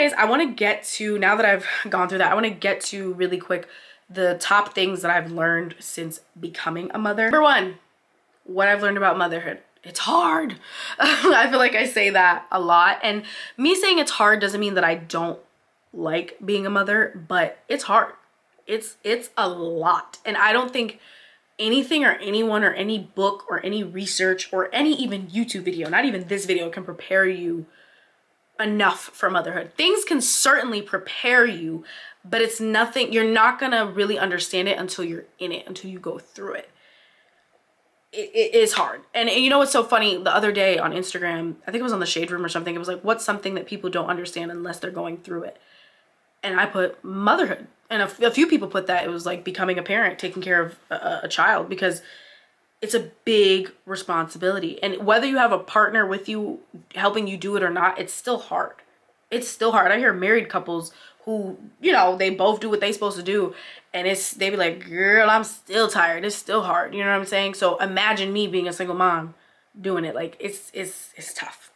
anyways, I want to get to, now that I've gone through that, I want to get to really quick the top things that I've learned since becoming a mother. Number one, what I've learned about motherhood. It's hard. I feel like I say that a lot, and me saying it's hard doesn't mean that I don't like being a mother, but it's hard. It's a lot, and I don't think anything or anyone or any book or any research or any even YouTube video, not even this video, can prepare you enough for motherhood. Things can certainly prepare you, but it's nothing, you're not gonna really understand it until you're in it, until you go through it. It is hard. And you know what's so funny? The other day on Instagram, I think it was on the Shade Room or something, it was like, what's something that people don't understand unless they're going through it? And I put motherhood. And a few people put that. It was like becoming a parent, taking care of a child, because it's a big responsibility. And whether you have a partner with you helping you do it or not, it's still hard. It's still hard. I hear married couples who, you know, they both do what they supposed to do, and they be like, girl, I'm still tired. It's still hard. You know what I'm saying? So imagine me being a single mom doing it. Like, it's tough.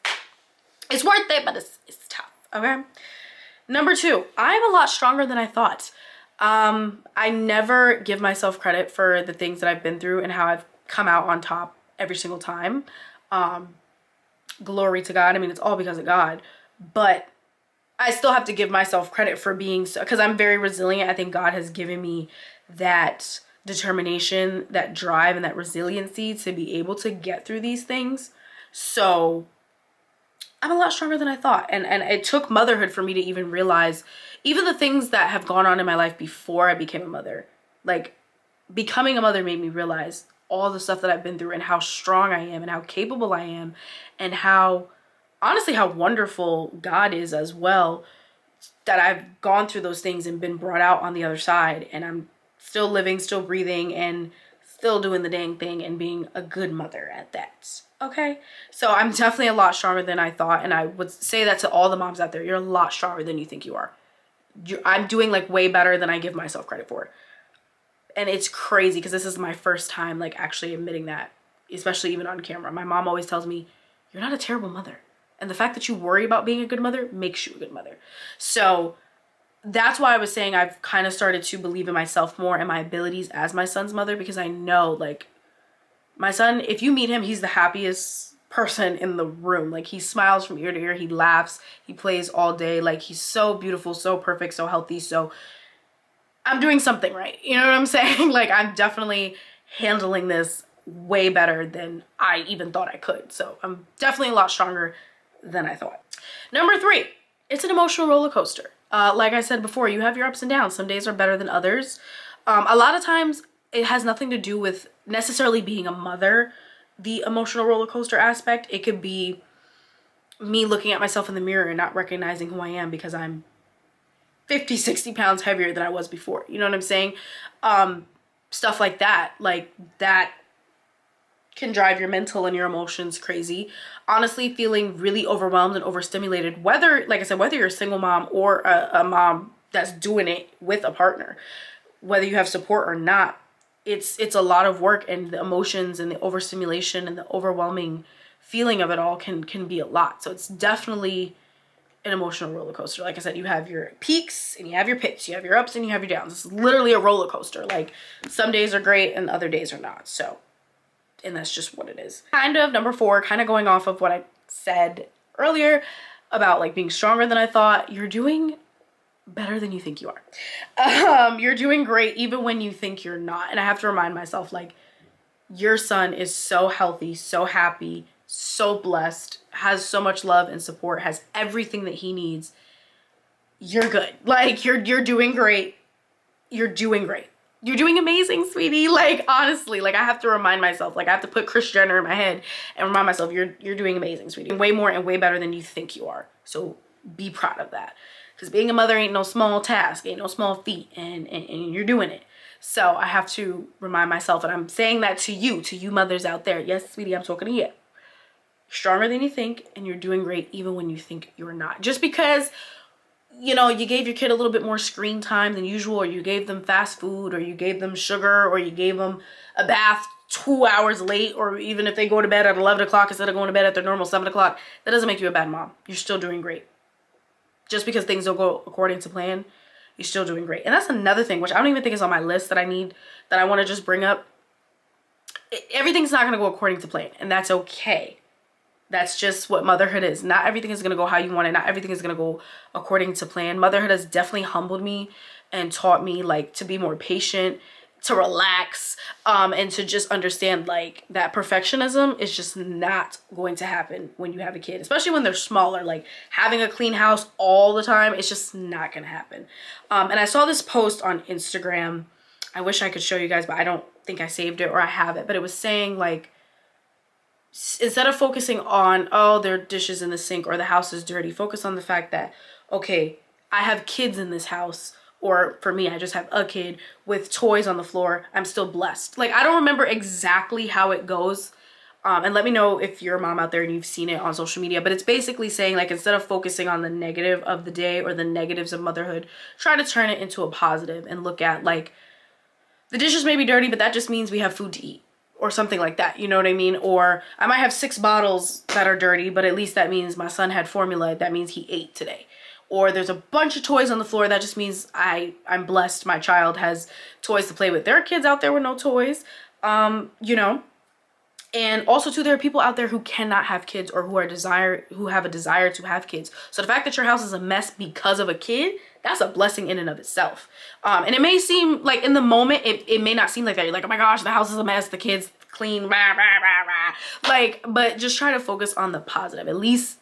It's worth it, but it's tough. Okay. Number two, I'm a lot stronger than I thought. I never give myself credit for the things that I've been through and how I've come out on top every single time. Glory to God. I mean, it's all because of God, but I still have to give myself credit for being so, because I'm very resilient. I think God has given me that determination, that drive, and that resiliency to be able to get through these things. So I'm a lot stronger than I thought. And it took motherhood for me to even realize even the things that have gone on in my life before I became a mother. Like, becoming a mother made me realize all the stuff that I've been through and how strong I am and how capable I am, and how, honestly, how wonderful God is as well, that I've gone through those things and been brought out on the other side, and I'm still living, still breathing, and still doing the dang thing and being a good mother at that. Okay, so I'm definitely a lot stronger than I thought, and I would say that to all the moms out there. You're a lot stronger than you think you are. I'm doing like way better than I give myself credit for. And it's crazy because this is my first time like actually admitting that, especially even on camera. My mom always tells me, you're not a terrible mother. And the fact that you worry about being a good mother makes you a good mother. So that's why I was saying I've kind of started to believe in myself more and my abilities as my son's mother, because I know, like, my son, if you meet him, he's the happiest person in the room. Like, he smiles from ear to ear. He laughs. He plays all day. Like, he's so beautiful, so perfect, so healthy. So I'm doing something right. You know what I'm saying? Like, I'm definitely handling this way better than I even thought I could. So I'm definitely a lot stronger than I thought. Number three, it's an emotional roller coaster. Like I said before, you have your ups and downs. Some days are better than others. A lot of times it has nothing to do with necessarily being a mother, the emotional roller coaster aspect. It could be me looking at myself in the mirror and not recognizing who I am because I'm 50, 60 pounds heavier than I was before. You know what I'm saying? Stuff like that. Like, that can drive your mental and your emotions crazy. Honestly, feeling really overwhelmed and overstimulated, whether, like I said, whether you're a single mom or a mom that's doing it with a partner, whether you have support or not, it's a lot of work, and the emotions and the overstimulation and the overwhelming feeling of it all can be a lot. So it's definitely an emotional roller coaster. Like I said, you have your peaks and you have your pits, you have your ups and you have your downs. It's literally a roller coaster. Like, some days are great and other days are not. So, and that's just what it is. Kind of, number four, kind of going off of what I said earlier about like being stronger than I thought. You're doing better than you think you are. You're doing great even when you think you're not. And I have to remind myself, like, your son is so healthy, so happy, so blessed, has so much love and support, has everything that he needs. You're good. Like, you're doing great. You're doing great. You're doing amazing, sweetie. Like, honestly, like, I have to remind myself, like, I have to put Kris Jenner in my head and remind myself, you're doing amazing, sweetie. Way more and way better than you think you are. So be proud of that. Because being a mother ain't no small task, ain't no small feat, and you're doing it. So I have to remind myself, and I'm saying that to you mothers out there. Yes, sweetie, I'm talking to you. Stronger than you think, and you're doing great even when you think you're not. Just because, you know, you gave your kid a little bit more screen time than usual, or you gave them fast food, or you gave them sugar, or you gave them a bath 2 hours late, or even if they go to bed at 11 o'clock instead of going to bed at their normal 7 o'clock, that doesn't make you a bad mom. You're still doing great. just because things don't go according to plan, you're still doing great. And that's another thing, which I don't even think is on my list that I want to just bring up. Everything's not going to go according to plan, and that's okay. That's just what motherhood is. Not everything is going to go how you want it. Not everything is going to go according to plan. Motherhood has definitely humbled me and taught me like to be more patient, to relax, and to just understand like that perfectionism is just not going to happen when you have a kid, especially when they're smaller. Like having a clean house all the time, it's just not going to happen. And I saw this post on Instagram. I wish I could show you guys, but I don't think I saved it or I have it. But it was saying like, instead of focusing on, oh, there are dishes in the sink or the house is dirty, focus on the fact that, okay, I have kids in this house, or for me, I just have a kid with toys on the floor. I'm still blessed. Like, I don't remember exactly how it goes. And let me know if you're a mom out there and you've seen it on social media. But it's basically saying, like, instead of focusing on the negative of the day or the negatives of motherhood, try to turn it into a positive and look at, like, the dishes may be dirty, but that just means we have food to eat. Or something like that, you know what I mean? Or I might have 6 bottles that are dirty, but at least that means my son had formula. That means he ate today. Or there's a bunch of toys on the floor. That just means I'm blessed. My child has toys to play with. There are kids out there with no toys, you know? And also too, there are people out there who cannot have kids or who have a desire to have kids. So the fact that your house is a mess because of a kid, that's a blessing in and of itself. And it may seem like in the moment, it may not seem like that. You're like, oh my gosh, the house is a mess, the kids clean, rah, rah, rah, rah. Like, but just try to focus on the positive. At least,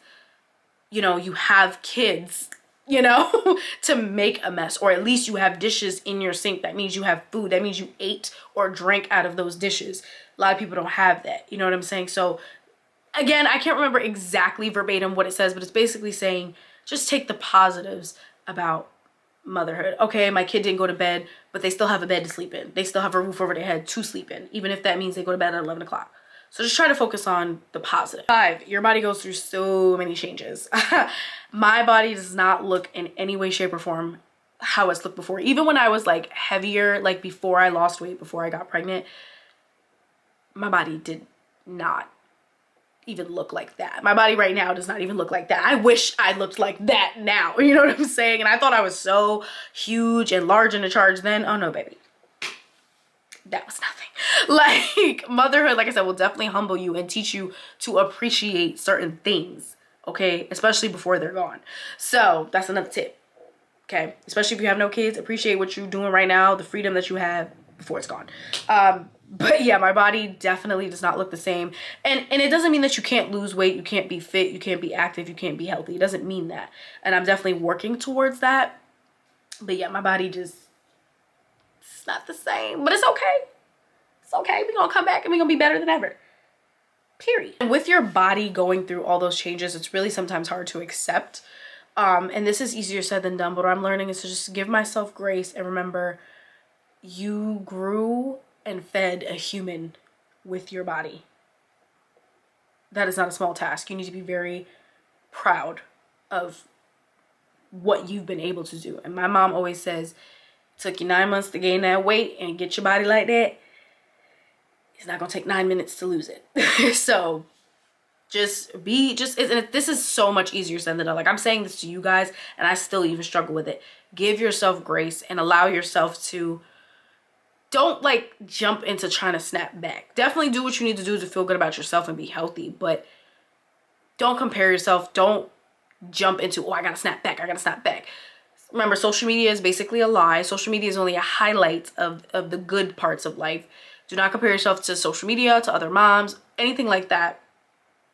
you know, you have kids, you know, to make a mess, or at least you have dishes in your sink. That means you have food. That means you ate or drank out of those dishes. A lot of people don't have that. You know what I'm saying? So again, I can't remember exactly verbatim what it says, but it's basically saying just take the positives about motherhood. Okay, my kid didn't go to bed, but they still have a bed to sleep in. They still have a roof over their head to sleep in, even if that means they go to bed at 11 o'clock. So just try to focus on the positive. 5, your body goes through so many changes. My body does not look in any way, shape, or form how it's looked before. Even when I was like heavier, like before I lost weight, before I got pregnant, my body did not even look like that. My body right now does not even look like that. I wish I looked like that now. You know what I'm saying? And I thought I was so huge and large in the charge then. Oh no, baby. That was nothing. Like, motherhood, like I said, will definitely humble you and teach you to appreciate certain things, okay? Especially before they're gone. So that's another tip, okay? Especially if you have no kids, appreciate what you're doing right now, the freedom that you have before it's gone. But yeah, my body definitely does not look the same. And it doesn't mean that you can't lose weight, you can't be fit, you can't be active, you can't be healthy. It doesn't mean that. And I'm definitely working towards that. But yeah, my body just, it's not the same. But it's okay. It's okay. We're going to come back and we're going to be better than ever. Period. And with your body going through all those changes, it's really sometimes hard to accept. And this is easier said than done. But what I'm learning is to just give myself grace and remember you grew and fed a human with your body. That is not a small task. You need to be very proud of what you've been able to do. And my mom always says, it took you 9 months to gain that weight and get your body like that. It's not gonna take 9 minutes to lose it. So and this is so much easier said than done. Like, I'm saying this to you guys and I still even struggle with it. Give yourself grace and allow yourself to, don't like jump into trying to snap back. Definitely do what you need to do to feel good about yourself and be healthy, but don't compare yourself. Don't jump into, oh, I gotta snap back. I gotta snap back. Remember, social media is basically a lie. Social media is only a highlight of the good parts of life. Do not compare yourself to social media, to other moms, anything like that.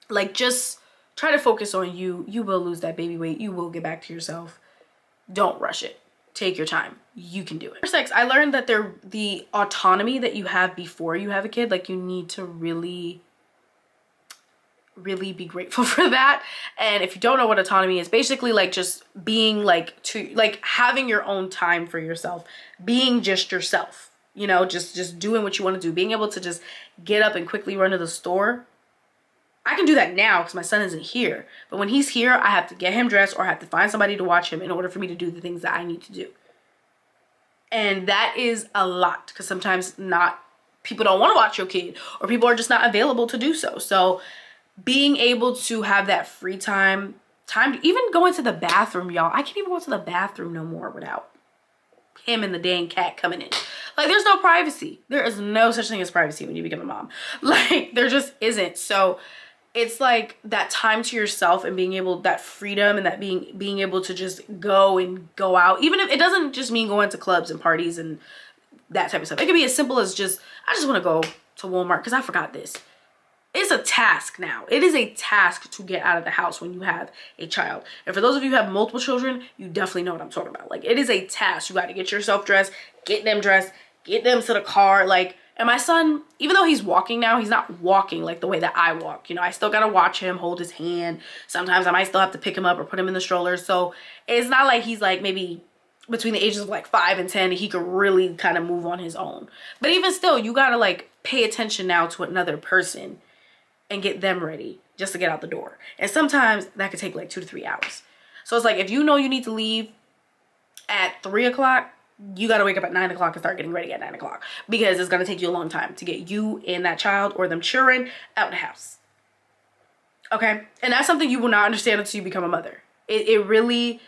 Like, just try to focus on you. You will lose that baby weight. You will get back to yourself. Don't rush it. Take your time. You can do it. Number 6, I learned that the autonomy that you have before you have a kid, like, you need to really be grateful for that. And if you don't know what autonomy is, basically like just being like having your own time for yourself, being just yourself, you know, just doing what you want to do, being able to just get up and quickly run to the store. I can do that now because my son isn't here. But when he's here, I have to get him dressed or I have to find somebody to watch him in order for me to do the things that I need to do. And that is a lot because sometimes people don't want to watch your kid or people are just not available to do so. So being able to have that free time time to even go into the bathroom, y'all. I can't even go to the bathroom no more without him and the dang cat coming in. Like, there's no privacy. There is no such thing as privacy when you become a mom. Like, there just isn't. So it's like that time to yourself and being able, that freedom and that being able to just go and go out. Even if it doesn't just mean going to clubs and parties and that type of stuff. It can be as simple as just, I just want to go to Walmart because I forgot this. It's a task now. It is a task to get out of the house when you have a child. And for those of you who have multiple children, you definitely know what I'm talking about. Like, it is a task. You got to get yourself dressed, get them dressed, get them to the car. Like, and my son, even though he's walking now, he's not walking like the way that I walk. You know, I still got to watch him, hold his hand. Sometimes I might still have to pick him up or put him in the stroller. So it's not like he's like maybe between the ages of like 5 and 10, he could really kind of move on his own. But even still, you got to like pay attention now to another person and get them ready just to get out the door. And sometimes that could take like 2 to 3 hours. So it's like, if you know you need to leave at 3 o'clock, you got to wake up at 9 o'clock and start getting ready at 9 o'clock, because it's going to take you a long time to get you and that child or them children out the house. Okay. And that's something you will not understand until you become a mother. It really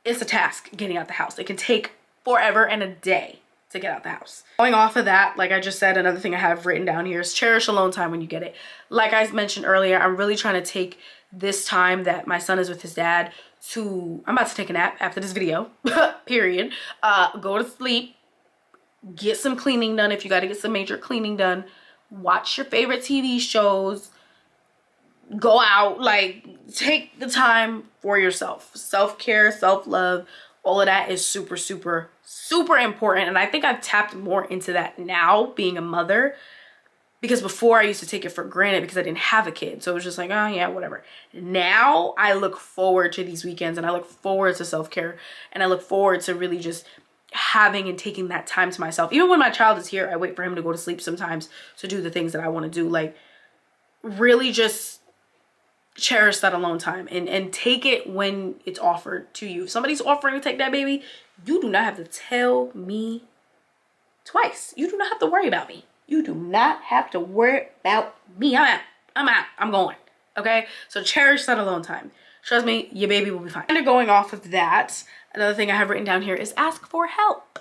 is a task getting out the house. It can take forever and a day to get out the house. Going off of that, like I just said, another thing I have written down here is cherish alone time when you get it. Like I mentioned earlier, I'm really trying to take this time that my son is with his dad to, I'm about to take a nap after this video, period. Go to sleep, get some cleaning done if you got to get some major cleaning done, watch your favorite TV shows, go out, like take the time for yourself. Self-care, self-love, all of that is super, super, super important. And I think I've tapped more into that now, being a mother, because before I used to take it for granted because I didn't have a kid. So it was just like, oh yeah, whatever. Now I look forward to these weekends, and I look forward to self-care, and I look forward to really just having and taking that time to myself. Even when my child is here, I wait for him to go to sleep sometimes to do the things that I want to do. Like, really just cherish that alone time and take it when it's offered to you. If somebody's offering to take that baby, you do not have to tell me twice. You do not have to worry about me. You do not have to worry about me. I'm out. I'm going. Okay? So cherish that alone time. Trust me, your baby will be fine. And going off of that, another thing I have written down here is ask for help.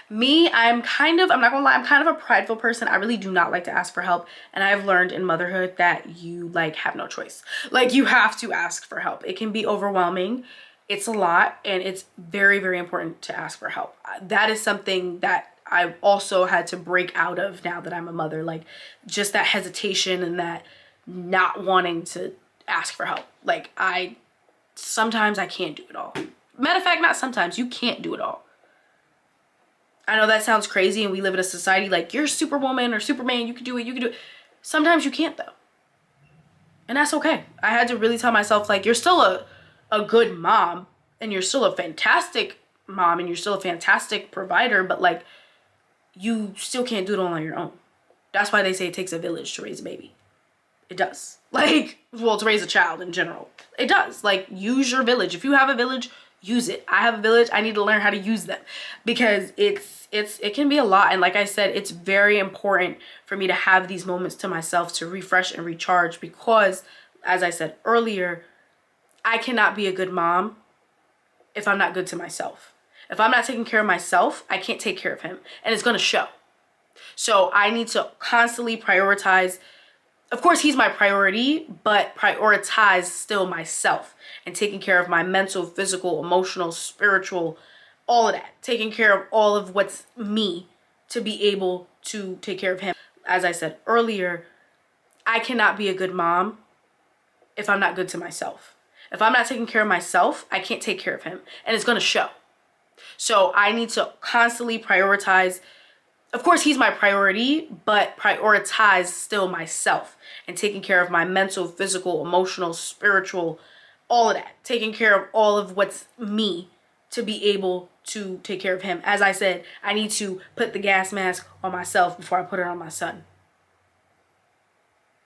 Me, I'm not gonna lie, I'm kind of a prideful person. I really do not like to ask for help. And I've learned in motherhood that you like have no choice. Like, you have to ask for help. It can be overwhelming. It's a lot, and it's very, very important to ask for help. That is something that I've also had to break out of now that I'm a mother. Like, just that hesitation and that not wanting to ask for help. Like, sometimes I can't do it all. Matter of fact, not sometimes, you can't do it all. I know that sounds crazy, and we live in a society like, you're Superwoman or Superman, you can do it. Sometimes you can't, though. And that's okay. I had to really tell myself, like, you're still a good mom, and you're still a fantastic mom, and you're still a fantastic provider, but like, you still can't do it all on your own. That's why they say it takes a village to raise a baby. It does. Like, well, to raise a child in general. It does. Like, use your village. If you have a village, use it. I have a village. I need to learn how to use them, because it can be a lot. And like I said, it's very important for me to have these moments to myself to refresh and recharge, because as I said earlier, I cannot be a good mom if I'm not good to myself. If I'm not taking care of myself, I can't take care of him, and it's going to show. So I need to constantly prioritize. Of course, he's my priority, but prioritize still myself and taking care of my mental, physical, emotional, spiritual, all of that. Taking care of all of what's me to be able to take care of him. As I said earlier, I cannot be a good mom if I'm not good to myself. If I'm not taking care of myself, I can't take care of him, and it's going to show. So I need to constantly prioritize. Of course, he's my priority, but prioritize still myself and taking care of my mental, physical, emotional, spiritual, all of that. Taking care of all of what's me to be able to take care of him. As I said, I need to put the gas mask on myself before I put it on my son.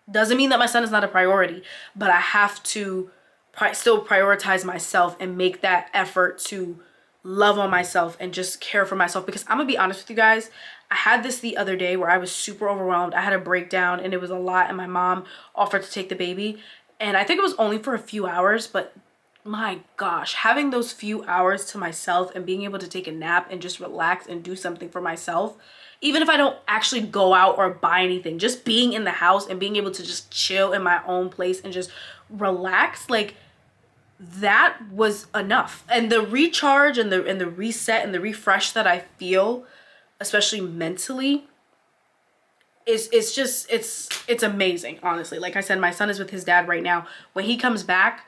Doesn't mean that my son is not a priority, but I have to still prioritize myself and make that effort to love on myself and just care for myself. Because I'm gonna be honest with you guys, I had this the other day where I was super overwhelmed. I had a breakdown, and it was a lot, and my mom offered to take the baby, and I think it was only for a few hours, but my gosh, having those few hours to myself and being able to take a nap and just relax and do something for myself, even if I don't actually go out or buy anything, just being in the house and being able to just chill in my own place and just relax, like that was enough. And the recharge and the reset and the refresh that I feel, especially mentally, is just it's amazing, honestly. Like I said, my son is with his dad right now. When he comes back,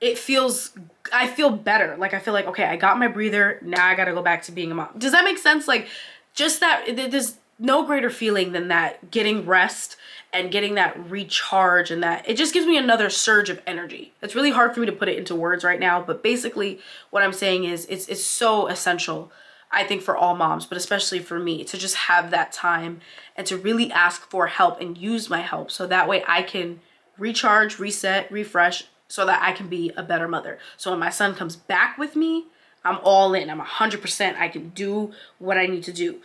I feel better. Like I feel like, okay, I got my breather, now I gotta go back to being a mom. Does that make sense? Like just that, there's no greater feeling than that, getting rest and getting that recharge, and that it just gives me another surge of energy. It's really hard for me to put it into words right now, but basically what I'm saying is it's so essential, I think, for all moms, but especially for me, to just have that time and to really ask for help and use my help, so that way I can recharge, reset, refresh, so that I can be a better mother. So when my son comes back with me, I'm all in. I'm 100%. I can do what I need to do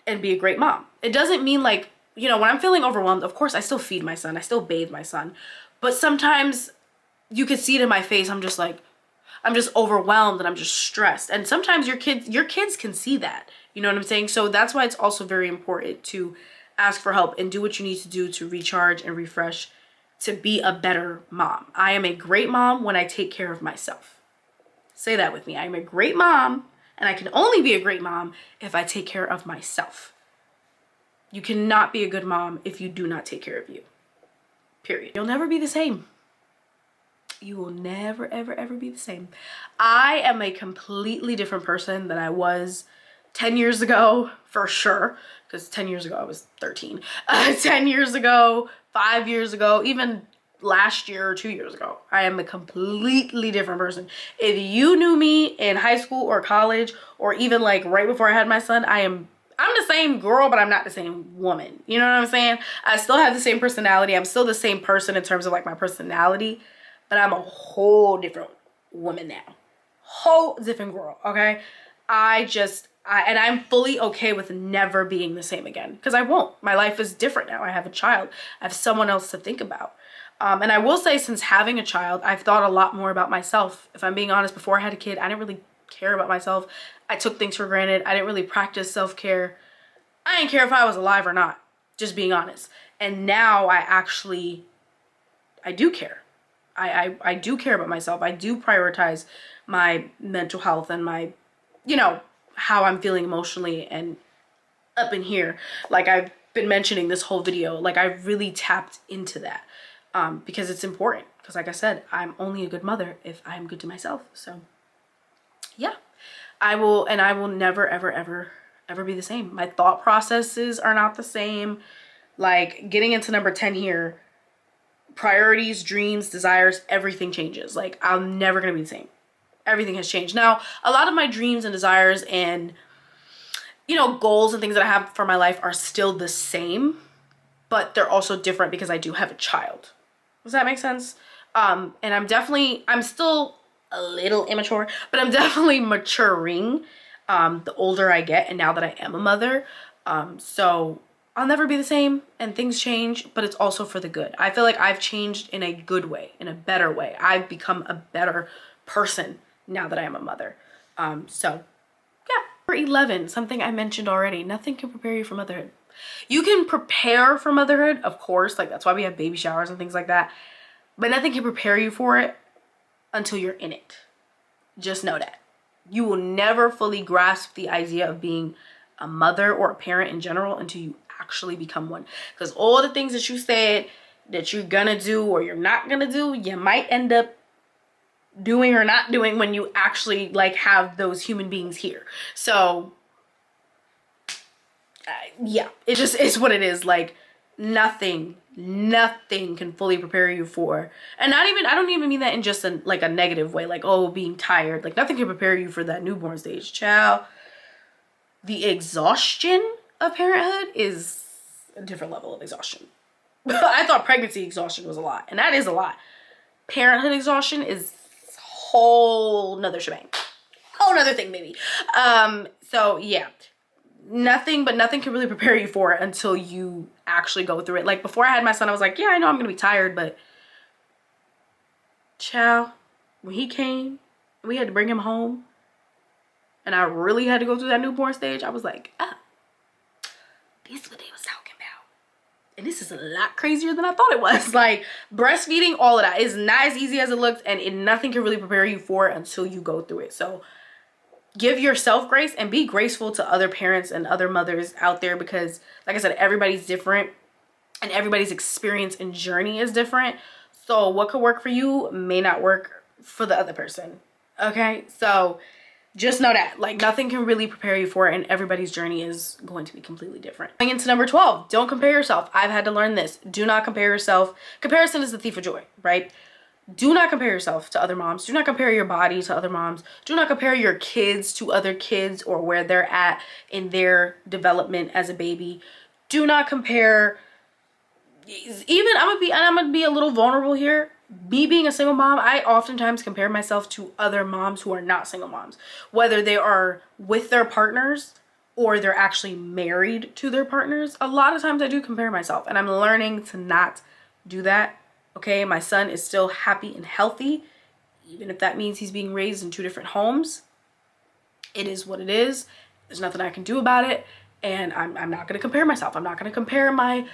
and be a great mom. It doesn't mean like, you know, when I'm feeling overwhelmed, of course I still feed my son, I still bathe my son, but sometimes you could see it in my face, I'm just like, I'm just overwhelmed and I'm just stressed. And sometimes your kids can see that. You know what I'm saying? So that's why it's also very important to ask for help and do what you need to do to recharge and refresh, to be a better mom. I am a great mom when I take care of myself. Say that with me. I am a great mom, and I can only be a great mom if I take care of myself. You cannot be a good mom if you do not take care of you. Period. You'll never be the same. You will never, ever, ever be the same. I am a completely different person than I was 10 years ago, for sure. Because 10 years ago, I was 13. 10 years ago, 5 years ago, even last year or 2 years ago, I am a completely different person. If you knew me in high school or college, or even like right before I had my son, I'm the same girl, but I'm not the same woman. You know what I'm saying? I still have the same personality. I'm still the same person in terms of like my personality, but I'm a whole different woman now. Whole different girl, okay? And I'm fully okay with never being the same again, because I won't. My life is different now. I have a child. I have someone else to think about. And I will say, since having a child, I've thought a lot more about myself. If I'm being honest, before I had a kid, I didn't really care about myself. I took things for granted. I didn't really practice self-care. I didn't care if I was alive or not, just being honest. And now I do care. I do care about myself. I do prioritize my mental health and my, you know, how I'm feeling emotionally and up in here. Like I've been mentioning this whole video, like I've really tapped into that because it's important. Because like I said, I'm only a good mother if I'm good to myself. So yeah, I will never, ever, ever, ever be the same. My thought processes are not the same. Like getting into number 10 here, priorities, dreams, desires, everything changes. Like I'm never gonna be the same. Everything has changed. Now, a lot of my dreams and desires and, you know, goals and things that I have for my life are still the same, but they're also different because I do have a child. Does that make sense? And I'm still a little immature, but I'm definitely maturing the older I get, and now that I am a mother. So I'll never be the same, and things change, but it's also for the good. I feel like I've changed in a good way, in a better way. I've become a better person now that I am a mother. So yeah. Number 11, something I mentioned already, nothing can prepare you for motherhood. You can prepare for motherhood, of course, like that's why we have baby showers and things like that, but nothing can prepare you for it until you're in it. Just know that. You will never fully grasp the idea of being a mother or a parent in general until you actually become one. Because all the things that you said that you're gonna do or you're not gonna do, you might end up doing or not doing when you actually like have those human beings here. So yeah, it just is what it is. Like nothing can fully prepare you for, and I don't even mean that in just a negative way, like, oh, being tired. Like nothing can prepare you for that newborn stage, child. The exhaustion of parenthood is a different level of exhaustion. I thought pregnancy exhaustion was a lot, and that is a lot. Parenthood exhaustion is whole nother shebang, whole nother thing maybe. So yeah, nothing can really prepare you for it until you actually go through it. Like before I had my son, I was like, yeah, I know I'm gonna be tired, but ciao, when he came, we had to bring him home, and I really had to go through that newborn stage, I was like, ah, this is what they was talking about. And this is a lot crazier than I thought it was. Like, breastfeeding, all of that is not as easy as it looks, and nothing can really prepare you for it until you go through it. So give yourself grace and be graceful to other parents and other mothers out there, because like I said, everybody's different and everybody's experience and journey is different. So what could work for you may not work for the other person. Okay, so just know that, like, nothing can really prepare you for it, and everybody's journey is going to be completely different. Going into number 12, don't compare yourself. I've had to learn this. Do not compare yourself. Comparison is the thief of joy, right? Do not compare yourself to other moms. Do not compare your body to other moms. Do not compare your kids to other kids or where they're at in their development as a baby. Do not compare. Even I'm gonna be a little vulnerable here. Me being a single mom, I oftentimes compare myself to other moms who are not single moms, whether they are with their partners or they're actually married to their partners. A lot of times I do compare myself, and I'm learning to not do that. Okay, my son is still happy and healthy, even if that means he's being raised in 2 different homes. It is what it is. There's nothing I can do about it, and I'm not going to compare myself. I'm not going to compare my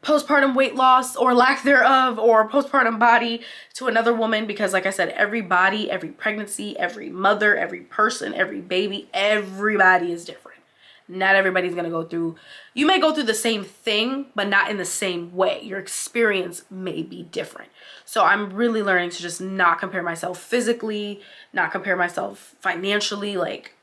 postpartum weight loss or lack thereof or postpartum body to another woman, because like I said, every body, every pregnancy, every mother, every person, every baby, everybody is different. Not everybody's gonna go through, you may go through the same thing, but not in the same way. Your experience may be different. So I'm really learning to just not compare myself physically, not compare myself financially, like,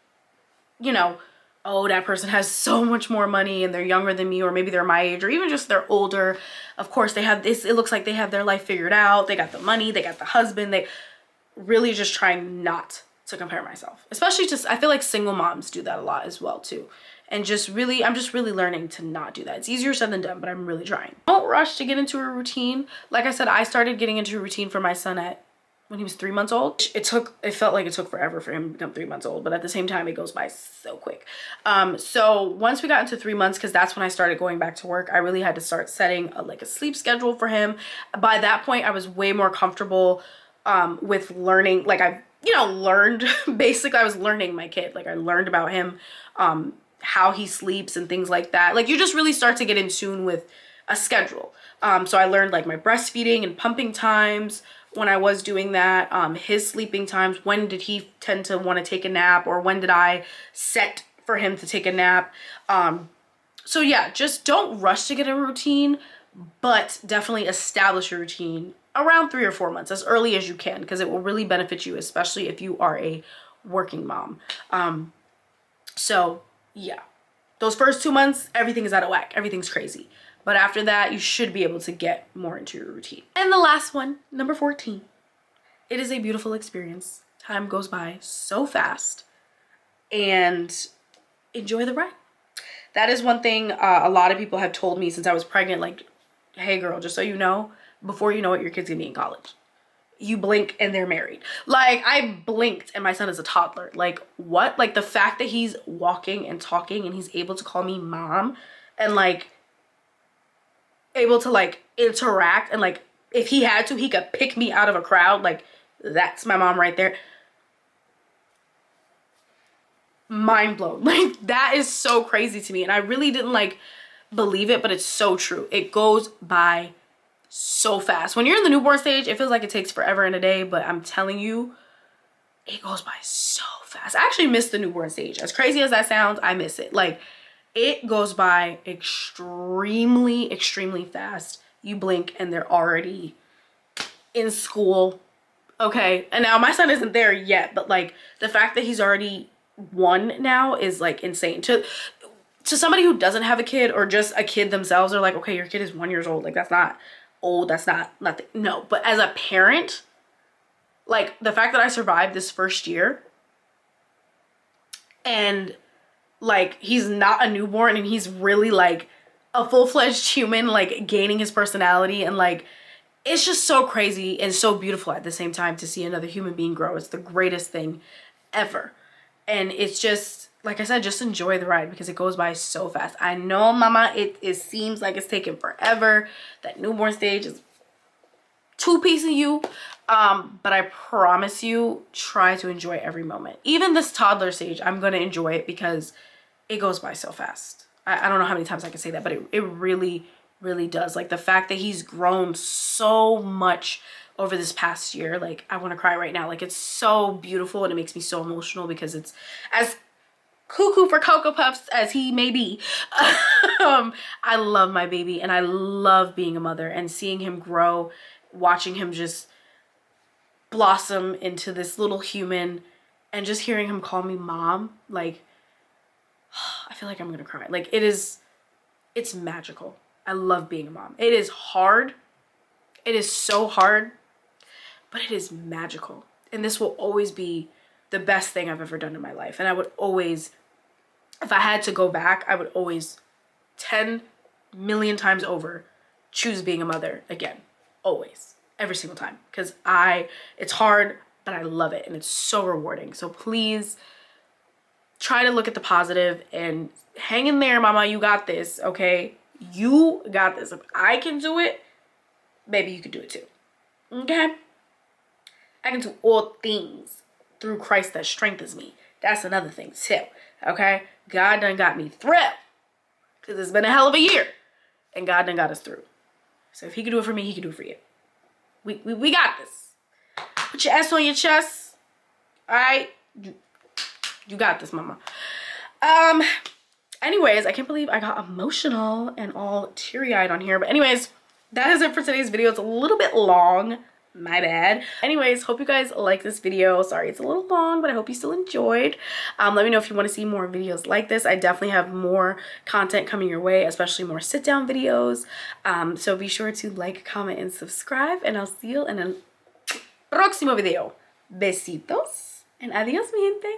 you know, oh, that person has so much more money and they're younger than me, or maybe they're my age, or even just they're older. Of course, they have this, it looks like they have their life figured out. They got the money, they got the husband. They really just trying not to compare myself. Especially just, I feel like single moms do that a lot as well too. And just really, I'm just really learning to not do that. It's easier said than done, but I'm really trying. Don't rush to get into a routine. Like I said, I started getting into a routine for my son when he was 3 months old. It felt like it took forever for him to become 3 months old, but at the same time, it goes by so quick. So once we got into 3 months, because that's when I started going back to work, I really had to start setting a sleep schedule for him. By that point, I was way more comfortable with learning. Like I learned, basically I was learning my kid. Like I learned about him, how he sleeps and things like that. Like you just really start to get in tune with a schedule. So I learned like my breastfeeding and pumping times when I was doing that, his sleeping times, when did he tend to want to take a nap, or when did I set for him to take a nap. So yeah, just don't rush to get a routine, but definitely establish a routine around 3 or 4 months, as early as you can, because it will really benefit you, especially if you are a working mom. So yeah, those first 2 months, everything is out of whack. Everything's crazy. But after that, you should be able to get more into your routine. And the last one, number 14. It is a beautiful experience. Time goes by so fast. And enjoy the ride. That is one thing a lot of people have told me since I was pregnant. Like, hey girl, just so you know, before you know it, your kid's gonna be in college. You blink and they're married. Like, I blinked and my son is a toddler. Like, what? Like, the fact that he's walking and talking and he's able to call me mom and like able to like interact, and like if he had to, he could pick me out of a crowd. Like, that's my mom right there. Mind blown. Like, that is so crazy to me, and I really didn't like believe it, but it's so true. It goes by so fast. When you're in the newborn stage, it feels like it takes forever and a day, but I'm telling you, it goes by so fast. I actually miss the newborn stage. As crazy as that sounds, I miss it. Like, it goes by extremely, extremely fast. You blink and they're already in school. Okay, and now my son isn't there yet, but like the fact that he's already 1 now is like insane. To somebody who doesn't have a kid, or just a kid themselves, are like, okay, your kid is 1 year old. Like, that's not old. That's not nothing. No, but as a parent, like the fact that I survived this first year, and like he's not a newborn and he's really like a full-fledged human, like gaining his personality, and like it's just so crazy and so beautiful at the same time to see another human being grow. It's the greatest thing ever. And it's just, like I said, just enjoy the ride, because it goes by so fast. I know, mama, it seems like it's taking forever. That newborn stage is two-piece of you. But I promise you, try to enjoy every moment. Even this toddler stage, I'm gonna enjoy it because it goes by so fast. I don't know how many times I can say that, but it really, really does. Like the fact that he's grown so much over this past year, like I want to cry right now. Like it's so beautiful and it makes me so emotional because it's as cuckoo for Cocoa Puffs as he may be. I love my baby and I love being a mother and seeing him grow, watching him just blossom into this little human and just hearing him call me mom. Like, I feel like I'm gonna cry. Like it's magical. I love being a mom. It is hard. It is so hard, but it is magical. And this will always be the best thing I've ever done in my life. And I would always, if I had to go back, I would always 10 million times over choose being a mother again. Always. Every single time. Because it's hard, but I love it. And it's so rewarding. So please try to look at the positive and hang in there, mama. You got this, okay? You got this. If I can do it, maybe you can do it too. Okay? I can do all things through Christ that strengthens me. That's another thing too. Okay? God done got me through. Because it's been a hell of a year. And God done got us through. So if he can do it for me, he can do it for you. We got this. Put your S on your chest. Alright? You got this, mama. Anyways, I can't believe I got emotional and all teary-eyed on here. But anyways, that is it for today's video. It's a little bit long. My bad. Anyways, hope you guys like this video. Sorry it's a little long, but I hope you still enjoyed. Let me know if you want to see more videos like this. I definitely have more content coming your way, especially more sit-down videos. So be sure to like, comment, and subscribe. And I'll see you in el próximo video. Besitos and adios, mi gente.